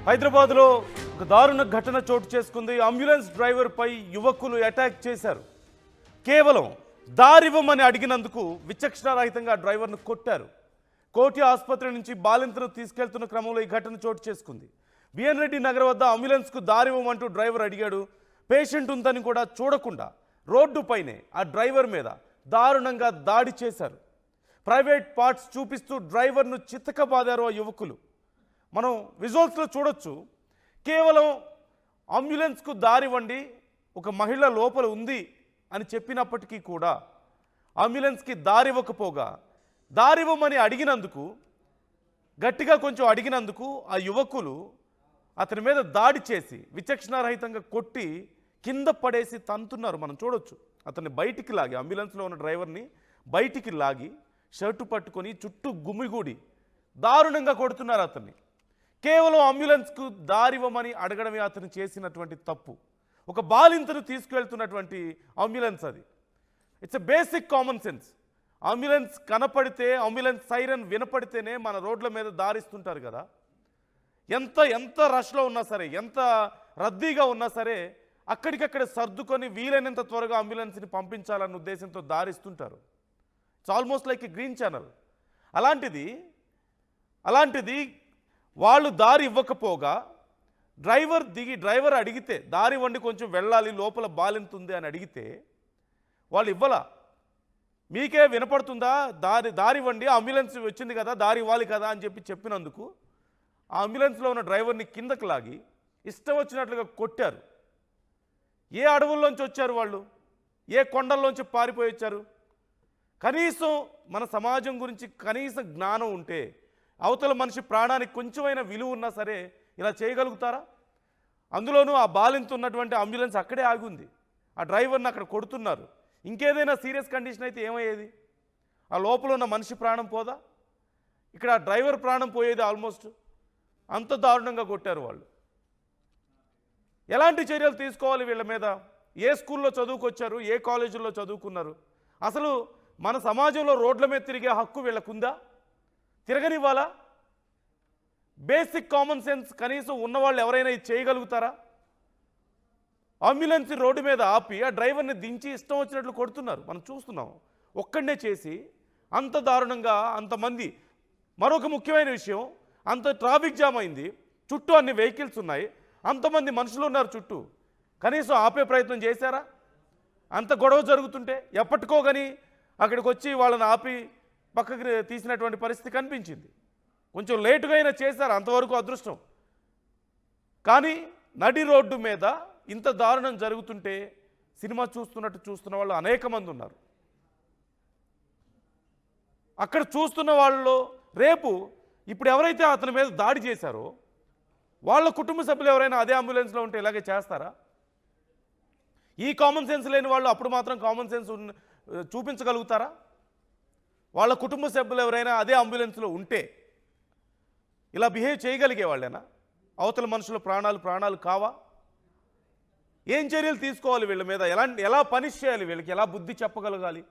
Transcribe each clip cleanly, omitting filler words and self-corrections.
హైదరాబాద్లో ఒక దారుణ ఘటన చోటు చేసుకుంది. అంబులెన్స్ డ్రైవర్పై యువకులు అటాక్ చేశారు. కేవలం దారివ్వమని అడిగినందుకు విచక్షణారహితంగా డ్రైవర్ను కొట్టారు. కోటి ఆసుపత్రి నుంచి బాలింతను తీసుకెళ్తున్న క్రమంలో ఈ ఘటన చోటు చేసుకుంది. బిఎన్ రెడ్డి నగర్ వద్ద అంబులెన్స్కు దారివ్వమంటూ డ్రైవర్ అడిగాడు. పేషెంట్ ఉందని కూడా చూడకుండా రోడ్డుపైనే ఆ డ్రైవర్ మీద దారుణంగా దాడి చేశారు. ప్రైవేట్ పార్ట్స్ చూపిస్తూ డ్రైవర్ను చితకబాదారు ఆ యువకులు. మనం విజువల్స్లో చూడొచ్చు. కేవలం అంబులెన్స్కు దారివ్వండి, ఒక మహిళ లోపల ఉంది అని చెప్పినప్పటికీ కూడా అంబులెన్స్కి దారివ్వకపోగా దారివ్వమని అడిగినందుకు, గట్టిగా కొంచెం అడిగినందుకు ఆ యువకులు అతని మీద దాడి చేసి విచక్షణారహితంగా కొట్టి కింద పడేసి తంతున్నారు. మనం చూడొచ్చు. అతన్ని బయటికి లాగి, అంబులెన్స్లో ఉన్న డ్రైవర్ని బయటికి లాగి షర్టు పట్టుకొని చుట్టూ గుమిగూడి దారుణంగా కొడుతున్నారు అతన్ని. కేవలం అంబులెన్స్కు దారివ్వమని అడగడమే అతను చేసినటువంటి తప్పు. ఒక బాలింతను తీసుకువెళ్తున్నటువంటి అంబులెన్స్ అది. It's a basic common sense. Ambulance కనపడితే, అంబులెన్స్ సైరన్ వినపడితేనే మన రోడ్ల మీద దారిస్తుంటారు కదా. ఎంత రష్లో ఉన్నా సరే, ఎంత రద్దీగా ఉన్నా సరే అక్కడికక్కడ సర్దుకొని వీలైనంత త్వరగా అంబులెన్స్ని పంపించాలన్న ఉద్దేశంతో దారిస్తుంటారు. It's almost like a green channel. అలాంటిది వాళ్ళు దారి ఇవ్వకపోగా డ్రైవర్ అడిగితే దారి వండి కొంచెం వెళ్ళాలి, లోపల బాలింతుంది అని అడిగితే వాళ్ళు ఇవ్వాల. మీకే వినపడుతుందా, దారి వండి, అంబులెన్స్ వచ్చింది కదా, దారి ఇవ్వాలి కదా అని చెప్పినందుకు ఆ అంబులెన్స్లో ఉన్న డ్రైవర్ని కిందకి లాగి ఇష్టం వచ్చినట్లుగా కొట్టారు. ఏ అడవుల్లోంచి వచ్చారు వాళ్ళు, ఏ కొండల్లోంచి పారిపోయి వచ్చారు? కనీసం మన సమాజం గురించి కనీస జ్ఞానం ఉంటే, అవతల మనిషి ప్రాణానికి కొంచెమైనా విలువ ఉన్నా సరే ఇలా చేయగలుగుతారా? అందులోనూ ఆ బాలింత ఉన్నటువంటి అంబులెన్స్ అక్కడే ఆగుంది. ఆ డ్రైవర్ని అక్కడ కొడుతున్నారు. ఇంకేదైనా సీరియస్ కండిషన్ అయితే ఏమయ్యేది? ఆ లోపల ఉన్న మనిషి ప్రాణం పోదా? ఇక్కడ ఆ డ్రైవర్ ప్రాణం పోయేది. ఆల్మోస్ట్ అంత దారుణంగా కొట్టారు వాళ్ళు. ఎలాంటి చర్యలు తీసుకోవాలి వీళ్ళ మీద? ఏ స్కూల్లో చదువుకొచ్చారు, ఏ కాలేజీల్లో చదువుకున్నారు? అసలు మన సమాజంలో రోడ్ల మీద తిరిగే హక్కు వీళ్ళకుందా? తిరగనివ్వాలా? బేసిక్ కామన్ సెన్స్ కనీసం ఉన్నవాళ్ళు ఎవరైనా ఇది చేయగలుగుతారా? అంబులెన్స్ రోడ్డు మీద ఆపి ఆ డ్రైవర్ని దించి ఇష్టం వచ్చినట్లు కొడుతున్నారు. మనం చూస్తున్నాం. ఒక్కడనే చేసి అంత దారుణంగా అంతమంది. మరొక ముఖ్యమైన విషయం, అంత ట్రాఫిక్ జామ్ అయింది, చుట్టూ అన్ని వెహికల్స్ ఉన్నాయి, అంతమంది మనుషులు ఉన్నారు చుట్టూ. కనీసం ఆపే ప్రయత్నం చేశారా? అంత గొడవ జరుగుతుంటే ఎప్పటికో కానీ అక్కడికి వచ్చి వాళ్ళని ఆపి పక్కకి తీసినటువంటి పరిస్థితి కనిపించింది. కొంచెం లేటుగా అయినా చేశారు, అంతవరకు అదృష్టం. కానీ నడి రోడ్డు మీద ఇంత దారుణం జరుగుతుంటే సినిమా చూస్తున్నట్టు చూస్తున్న వాళ్ళు అనేక మంది ఉన్నారు. అక్కడ చూస్తున్న వాళ్ళలో రేపు ఇప్పుడు ఎవరైతే అతని మీద దాడి చేశారో వాళ్ళ కుటుంబ సభ్యులు ఎవరైనా అదే అంబులెన్స్లో ఉంటే ఇలాగే చేస్తారా? ఈ కామన్ సెన్స్ లేని వాళ్ళు అప్పుడు మాత్రం కామన్ సెన్స్ చూపించగలుగుతారా? వాళ్ళ కుటుంబ సభ్యులు ఎవరైనా అదే అంబులెన్స్లో ఉంటే ఇలా బిహేవ్ చేయగలిగే వాళ్ళేనా? అవతల మనుషుల ప్రాణాలు కావా? ఏం చర్యలు తీసుకోవాలి వీళ్ళ మీద? ఎలా పనిష్ చేయాలి వీళ్ళకి? ఎలా బుద్ధి చెప్పగలగాలి?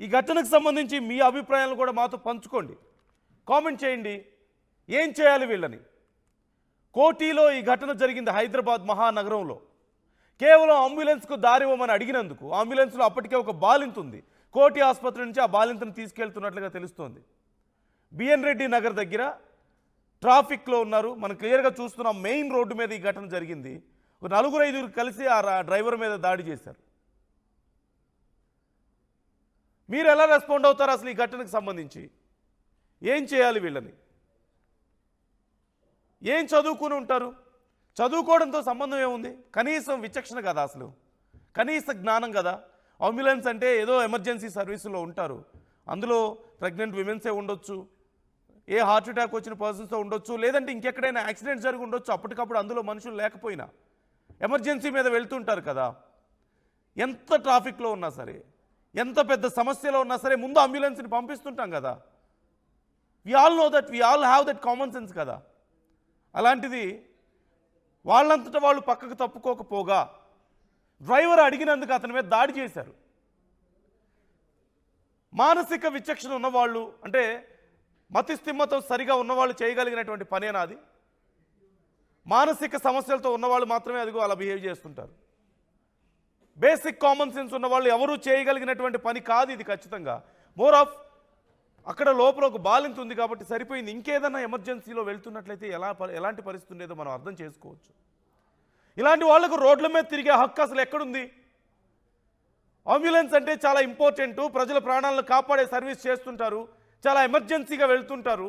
ఈ ఘటనకు సంబంధించి మీ అభిప్రాయాలను కూడా మాతో పంచుకోండి, కామెంట్ చేయండి. ఏం చేయాలి వీళ్ళని? కోటిలో ఈ ఘటన జరిగింది, హైదరాబాద్ మహానగరంలో. కేవలం అంబులెన్స్కు దారివ్వమని అడిగినందుకు అంబులెన్స్లో అప్పటికే ఒక బాలింత ఉంది. కోటి ఆసుపత్రి నుంచి ఆ బాలింతను తీసుకెళ్తున్నట్లుగా తెలుస్తోంది. బిఎన్ రెడ్డి నగర్ దగ్గర ట్రాఫిక్లో ఉన్నారు. మనం క్లియర్గా చూస్తున్నాం. మెయిన్ రోడ్డు మీద ఈ ఘటన జరిగింది. ఒక 4-5 కలిసి ఆ డ్రైవర్ మీద దాడి చేశారు. మీరు ఎలా రెస్పాండ్ అవుతారు అసలు ఈ ఘటనకు సంబంధించి? ఏం చేయాలి వీళ్ళని? ఏం చదువుకుని ఉంటారు? చదువుకోవడంతో సంబంధం ఏముంది? కనీసం విచక్షణ కదా, అసలు కనీస జ్ఞానం కదా. అంబులెన్స్ అంటే ఏదో ఎమర్జెన్సీ సర్వీసులో ఉంటారు. అందులో ప్రెగ్నెంట్ విమెన్సే ఉండొచ్చు, ఏ హార్ట్ అటాక్ వచ్చిన పర్సన్స్తో ఉండొచ్చు, లేదంటే ఇంకెక్కడైనా యాక్సిడెంట్ జరిగి ఉండొచ్చు. అప్పటికప్పుడు అందులో మనుషులు లేకపోయినా ఎమర్జెన్సీ మీద వెళ్తుంటారు కదా. ఎంత ట్రాఫిక్లో ఉన్నా సరే, ఎంత పెద్ద సమస్యలో ఉన్నా సరే ముందు అంబులెన్స్ని పంపిస్తుంటాం కదా. We all know that, we all have that common sense కదా. అలాంటిది వాళ్ళంతటా వాళ్ళు పక్కకు తప్పుకోకపోగా డ్రైవర్ అడిగినందుకు అతని మీద దాడి చేశారు. మానసిక విచక్షణ ఉన్నవాళ్ళు, అంటే మతిస్థిమ్మతో సరిగా ఉన్నవాళ్ళు చేయగలిగినటువంటి పనేనా అది? మానసిక సమస్యలతో ఉన్నవాళ్ళు మాత్రమే అదిగో అలా బిహేవ్ చేస్తుంటారు. బేసిక్ కామన్ సెన్స్ ఉన్న వాళ్ళు ఎవరూ చేయగలిగినటువంటి పని కాదు ఇది. ఖచ్చితంగా మోర్ ఆఫ్ అక్కడ లోపల ఒక బాలింత ఉంది కాబట్టి సరిపోయింది. ఇంకేదన్నా ఎమర్జెన్సీలో వెళ్తున్నట్లయితే ఎలాంటి పరిస్థితి ఉండేదో మనం అర్థం చేసుకోవచ్చు. ఇలాంటి వాళ్లకు రోడ్ల మీద తిరిగే హక్కు అసలు ఎక్కడుంది? అంబులెన్స్ అంటే చాలా ఇంపార్టెంట్, ప్రజల ప్రాణాలను కాపాడే సర్వీస్ చేస్తుంటారు, చాలా ఎమర్జెన్సీగా వెళ్తుంటారు.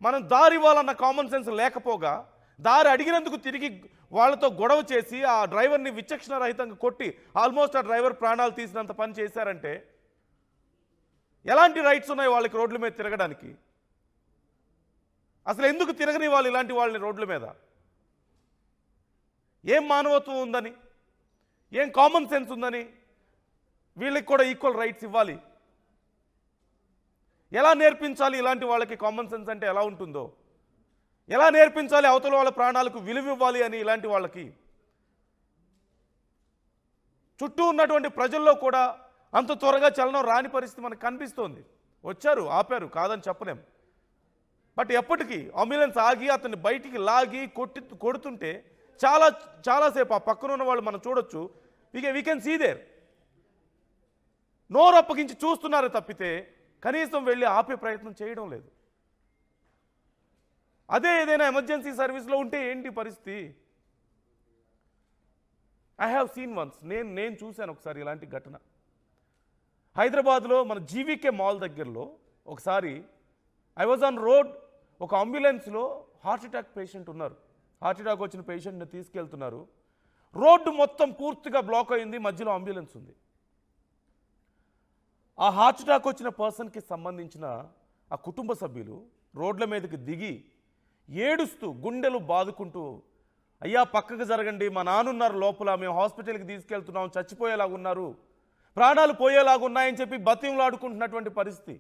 మనం దారి ఇవ్వాలన్న కామన్ సెన్స్ లేకపోగా దారి అడిగినందుకు తిరిగి వాళ్ళతో గొడవ చేసి ఆ డ్రైవర్ని విచక్షణ రహితంగా కొట్టి ఆల్మోస్ట్ ఆ డ్రైవర్ ప్రాణాలు తీసినంత పని చేశారంటే ఎలాంటి రైట్స్ ఉన్నాయి వాళ్ళకి రోడ్ల మీద తిరగడానికి? అసలు ఎందుకు తిరగని వాళ్ళు ఇలాంటి వాళ్ళని రోడ్ల మీద? ఏం మానవత్వం ఉందని, ఏం కామన్ సెన్స్ ఉందని వీళ్ళకి కూడా ఈక్వల్ రైట్స్ ఇవ్వాలి? ఎలా నేర్పించాలి ఇలాంటి వాళ్ళకి కామన్ సెన్స్ అంటే ఎలా ఉంటుందో? ఎలా నేర్పించాలి అవతల వాళ్ళ ప్రాణాలకు విలువ ఇవ్వాలి అని ఇలాంటి వాళ్ళకి? చుట్టూ ఉన్నటువంటి ప్రజల్లో కూడా అంత త్వరగా చలనం రాని పరిస్థితి మనకు కనిపిస్తోంది. వచ్చారు, ఆపారు, కాదని చెప్పలేం. బట్ ఎప్పటికీ అంబులెన్స్ ఆగి అతన్ని బయటికి లాగి కొడుతుంటే చాలాసేపు ఆ పక్కన ఉన్న వాళ్ళు మనం చూడొచ్చు. We can see there. నోరు అప్పగించి చూస్తున్నారు తప్పితే కనీసం వెళ్ళి ఆపే ప్రయత్నం చేయడం లేదు. అదే ఏదైనా ఎమర్జెన్సీ సర్వీస్లో ఉంటే ఏంటి పరిస్థితి? ఐ హ్యావ్ సీన్ వన్స్, నేను చూశాను ఒకసారి ఇలాంటి ఘటన. హైదరాబాద్లో మన జీవీకే మాల్ దగ్గరలో ఒకసారి ఐ వాజ్ ఆన్ రోడ్. ఒక అంబులెన్స్లో హార్ట్ అటాక్ పేషెంట్ ఉన్నారు. హార్ట్ అటాక్ వచ్చిన పేషెంట్ని తీసుకెళ్తున్నారు. రోడ్డు మొత్తం పూర్తిగా బ్లాక్ అయింది, మధ్యలో అంబులెన్స్ ఉంది. ఆ హార్ట్ అటాక్ వచ్చిన పర్సన్కి సంబంధించిన ఆ కుటుంబ సభ్యులు రోడ్ల మీదకి దిగి ఏడుస్తూ గుండెలు బాదుకుంటూ, అయ్యా పక్కకు జరగండి, మా నాన్నున్నారు లోపల, మేము హాస్పిటల్కి తీసుకెళ్తున్నాం, చచ్చిపోయేలాగున్నారు, ప్రాణాలు పోయేలాగున్నాయని చెప్పి బతిమలాడుకుంటున్నటువంటి పరిస్థితి.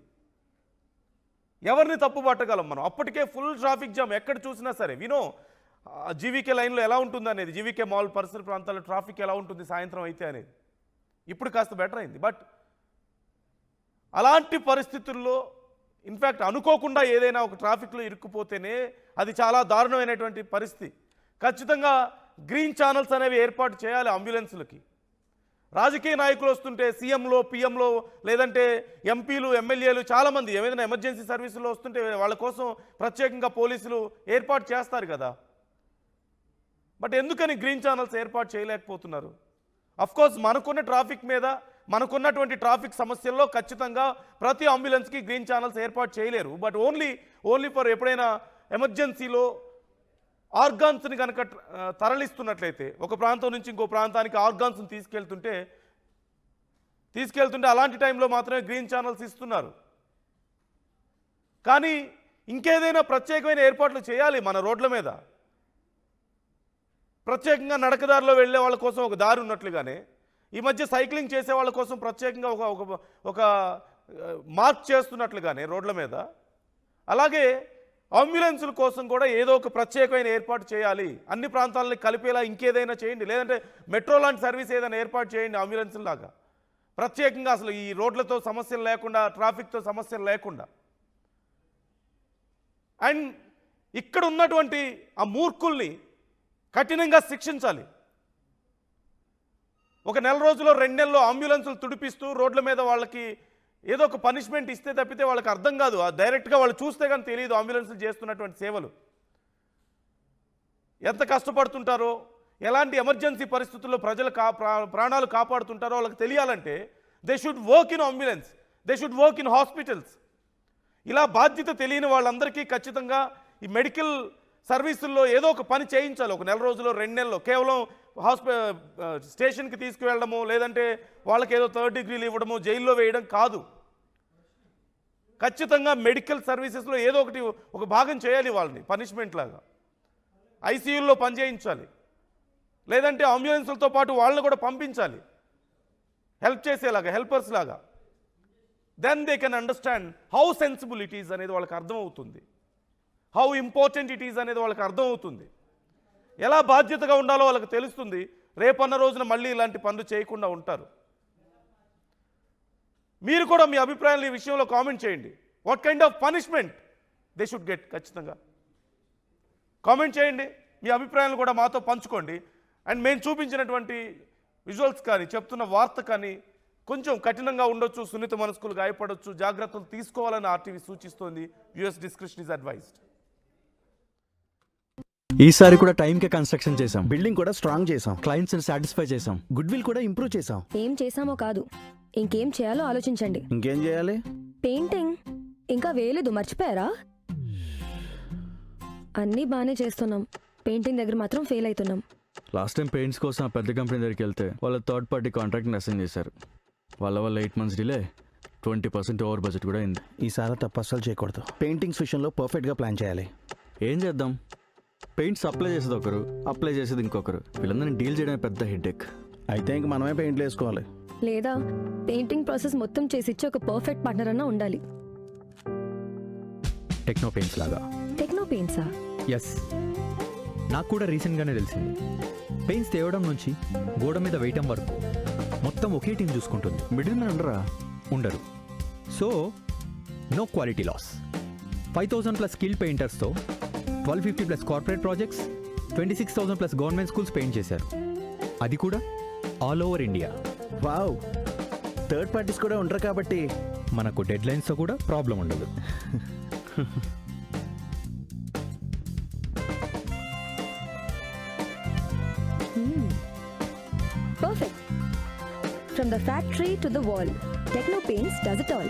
ఎవరిని తప్పు పట్టగలం మనం? అప్పటికే ఫుల్ ట్రాఫిక్ జామ్ ఎక్కడ చూసినా సరే. వినో జీవీకే లైన్లో ఎలా ఉంటుంది అనేది, జీవీకే మాల్ పరిసర ప్రాంతాల్లో ట్రాఫిక్ ఎలా ఉంటుంది సాయంత్రం అయితే అనేది ఇప్పుడు కాస్త బెటర్ అయింది. బట్ అలాంటి పరిస్థితుల్లో ఇన్ఫ్యాక్ట్ అనుకోకుండా ఏదైనా ఒక ట్రాఫిక్లో ఇరుక్కుపోతేనే అది చాలా దారుణమైనటువంటి పరిస్థితి. ఖచ్చితంగా గ్రీన్ ఛానల్స్ అనేవి ఏర్పాటు చేయాలి అంబులెన్సులకి. రాజకీయ నాయకులు వస్తుంటే సీఎంలో, పిఎంలో, లేదంటే ఎంపీలు, ఎమ్మెల్యేలు చాలామంది ఏదైనా ఎమర్జెన్సీ సర్వీసులో వస్తుంటే వాళ్ళ కోసం ప్రత్యేకంగా పోలీసులు ఏర్పాటు చేస్తారు కదా. బట్ ఎందుకని గ్రీన్ ఛానల్స్ ఏర్పాటు చేయలేకపోతున్నారు? అఫ్కోర్స్ మనకున్న ట్రాఫిక్ మీద, మనకున్నటువంటి ట్రాఫిక్ సమస్యల్లో ఖచ్చితంగా ప్రతి అంబులెన్స్కి గ్రీన్ ఛానల్స్ ఏర్పాటు చేయలేరు. బట్ ఓన్లీ ఫర్ ఎప్పుడైనా ఎమర్జెన్సీలో ఆర్గాన్స్ని కనుక తరలిస్తున్నట్లయితే, ఒక ప్రాంతం నుంచి ఇంకో ప్రాంతానికి ఆర్గాన్స్ని తీసుకెళ్తుంటే అలాంటి టైంలో మాత్రమే గ్రీన్ ఛానల్స్ ఇస్తున్నారు. కానీ ఇంకేదైనా ప్రత్యేకమైన ఏర్పాట్లు చేయాలి మన రోడ్ల మీద. ప్రత్యేకంగా నడకదారిలో వెళ్ళే వాళ్ళ కోసం ఒక దారి ఉన్నట్లుగానే ఈ మధ్య సైక్లింగ్ చేసే వాళ్ళ కోసం ప్రత్యేకంగా ఒక మార్క్ చేస్తున్నట్లుగానే రోడ్ల మీద, అలాగే అంబులెన్సుల కోసం కూడా ఏదో ఒక ప్రత్యేకమైన ఏర్పాటు చేయాలి. అన్ని ప్రాంతాలని కలిపేలా ఇంకేదైనా చేయండి, లేదంటే మెట్రో లాంటి సర్వీస్ ఏదైనా ఏర్పాటు చేయండి అంబులెన్సులాగా. ప్రత్యేకంగా అసలు ఈ రోడ్లతో సమస్యలు లేకుండా, ట్రాఫిక్తో సమస్యలు లేకుండా. అండ్ ఇక్కడ ఉన్నటువంటి ఆ మూర్ఖుల్ని కఠినంగా శిక్షించాలి. ఒక నెల రోజుల్లో 2 నెలల్లో అంబులెన్సులు తుడిపిస్తూ రోడ్ల మీద వాళ్ళకి ఏదో ఒక పనిష్మెంట్ ఇస్తే తప్పితే వాళ్ళకి అర్థం కాదు. డైరెక్ట్గా వాళ్ళు చూస్తే కానీ తెలియదు అంబులెన్సులు చేస్తున్నటువంటి సేవలు ఎంత కష్టపడుతుంటారో, ఎలాంటి ఎమర్జెన్సీ పరిస్థితుల్లో ప్రజల ప్రాణాలు కాపాడుతుంటారో వాళ్ళకి తెలియాలంటే they should work in ambulance, they should work in hospitals. ఇలా బాధ్యత తెలియని వాళ్ళందరికీ ఖచ్చితంగా ఈ మెడికల్ సర్వీసుల్లో ఏదో ఒక పని చేయించాలి. ఒక నెల రోజుల్లో, 2 నెలల్లో కేవలం స్టేషన్కి తీసుకువెళ్ళడము, లేదంటే వాళ్ళకి ఏదో 3rd డిగ్రీలు ఇవ్వడము, జైల్లో వేయడం కాదు. ఖచ్చితంగా మెడికల్ సర్వీసెస్లో ఏదో ఒక భాగం చేయాలి వాళ్ళని పనిష్మెంట్ లాగా. ఐసీయూల్లో పనిచేయించాలి, లేదంటే అంబులెన్సులతో పాటు వాళ్ళని కూడా పంపించాలి హెల్ప్ చేసేలాగా, హెల్పర్స్ లాగా. Then they can understand how sensible it is అనేది వాళ్ళకి అర్థమవుతుంది, హౌ ఇంపార్టెంట్ ఇట్ ఈజ్ అనేది వాళ్ళకి అర్థమవుతుంది, ఎలా బాధ్యతగా ఉండాలో వాళ్ళకి తెలుస్తుంది. రేపన్న రోజున మళ్ళీ ఇలాంటి పనులు చేయకుండా ఉంటారు. మీరు కూడా మీ అభిప్రాయాలు ఈ విషయంలో కామెంట్ చేయండి. What kind of punishment they should get? ఖచ్చితంగా కామెంట్ చేయండి. మీ అభిప్రాయాలు కూడా మాతో పంచుకోండి. అండ్ మేము చూపించినటువంటి విజువల్స్ కానీ చెప్తున్న వార్త కానీ కొంచెం కఠినంగా ఉండొచ్చు, సున్నిత మనస్కులు గాయపడవచ్చు, జాగ్రత్తలు తీసుకోవాలని ఆర్టీవీ సూచిస్తోంది. US description is advised. ఈసారి కూడా టైంకే కన్స్ట్రక్షన్ చేసాం, బిల్డింగ్ కూడా స్ట్రాంగ్ చేసాం, క్లయింట్స్ ని సాటిస్ఫై చేసాం, గుడ్ విల్ కూడా ఇంప్రూవ్ చేసాం. ఏం చేసామో కాదు, ఇంకేం చేయాలో ఆలోచించండి. ఇంకేం చేయాలి? పెయింటింగ్ ఇంకా వేయలేదు, మర్చిపోయారా? అన్నీ బాగానే చేస్తున్నాం, పెయింటింగ్ దగ్గర మాత్రం ఫెయిల్ అవుతున్నాం. లాస్ట్ టైం పెయింట్స్ కోసం ఆ పెద్ద కంపెనీ దగ్గరికి వెళ్తే వాళ్ళ థర్డ్ పార్టీ కాంట్రాక్ట్ని అసైన్ చేశారు. వాళ్ళ 8 months డిలే, 20% ఓవర్ బడ్జెట్ కూడా అయింది. ఈసారి తప్పు అస్సలు చేయకూడదు. పెయింటింగ్స్ విషయంలో పర్ఫెక్ట్గా ప్లాన్ చేయాలి. ఏం చేద్దాం, పెయింట్స్ అప్లై చేసేది ఒకరు, అప్లై చేసేది ఇంకొకరు, వీళ్ళందరినీ డీల్ చేయడం పెద్ద హెడ్ఏక్. అయితే ఇంక మనమే పెయింట్లు వేసుకోవాలి. లేదా పెయింటింగ్ ప్రాసెస్ మొత్తం చేసిచ్చి ఒక పర్ఫెక్ట్ పార్ట్నర్ అన్నా ఉండాలి. టెక్నో పెయింట్స్ లాగా. టెక్నో పెయింట్సా? ఎస్, నాకు కూడా రీసెంట్గానే తెలిసింది. పెయింట్స్ తేవడం నుంచి గోడ మీద వేయటం వరకు మొత్తం ఒకే టీం చూసుకుంటుంది. మిడిల్ మ్యాన్ ఉండరా? ఉండరు. So no quality loss. 5,000+ skill పెయింటర్స్తో 1,250+ corporate projects, 26,000+ government schools paint చేశారు. అది కూడా all over India. Wow, third parties కూడా ఉండరు కాబట్టి మనకు డెడ్ లైన్స్తో కూడా ప్రాబ్లం ఉండదు. Perfect. From the factory to the wall, Techno Paints does it all.